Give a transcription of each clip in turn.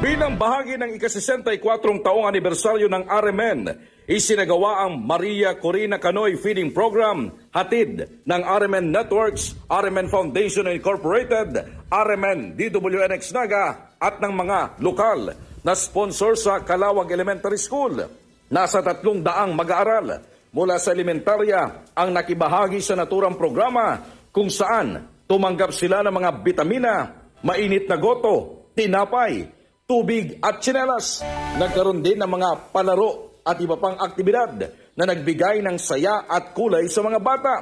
Bilang bahagi ng ika-64 taong anibersaryo ng RMN, isinagawa ang Maria Corina Canoy Feeding Program, hatid ng RMN Networks, RMN Foundation Incorporated, RMN DWNX Naga at ng mga lokal na sponsor sa Calawag Elementary School. Nasa 300 mag-aaral mula sa elementarya ang nakibahagi sa naturang programa kung saan tumanggap sila ng mga bitamina, mainit na goto, tinapay, tubig at tsinelas. Nagkaroon din ng mga palaro at iba pang aktibidad na nagbigay ng saya at kulay sa mga bata.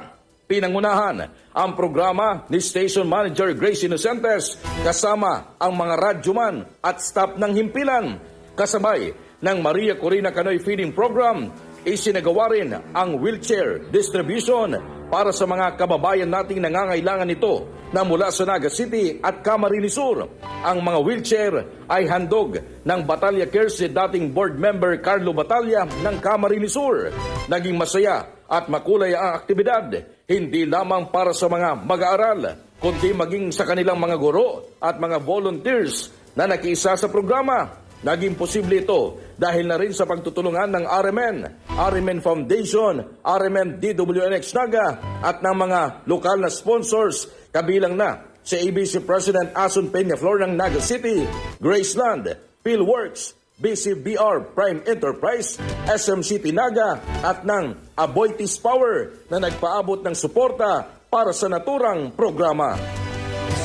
Pinangunahan ang programa ni Station Manager Grace Inocentes kasama ang mga radyoman at staff ng himpilan. Kasabay ng Maria Corina Canoy Feeding Program, isinagawa rin ang wheelchair distribution para sa mga kababayan nating nangangailangan nito na mula sa Naga City at Camarines Sur. Ang mga wheelchair ay handog ng Batalya Cares si dating board member Carlo Batalya ng Camarines Sur. Naging masaya at makulay ang aktibidad, hindi lamang para sa mga mag-aaral, kundi maging sa kanilang mga guro at mga volunteers na nakiisa sa programa. Naging posible ito dahil na rin sa pagtutulungan ng RMN, RMN Foundation, RMN DWNX Naga at ng mga lokal na sponsors, kabilang na si ABC President Asun Peñaflor ng Naga City, Graceland, PhilWorks, BCBR Prime Enterprise, SM City Naga at ng Aboitiz Power na nagpaabot ng suporta para sa naturang programa.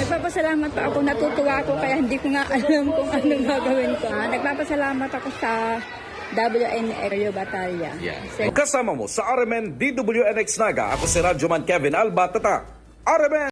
Nagpapasalamat pa ako, natutuwa ako kaya hindi ko nga alam kung anong gagawin ko. Nagpapasalamat ako sa WNX Batalya. Kasama mo sa RMN DWNX Naga, ako si Radyoman Kevin Alba, Tata, RMN!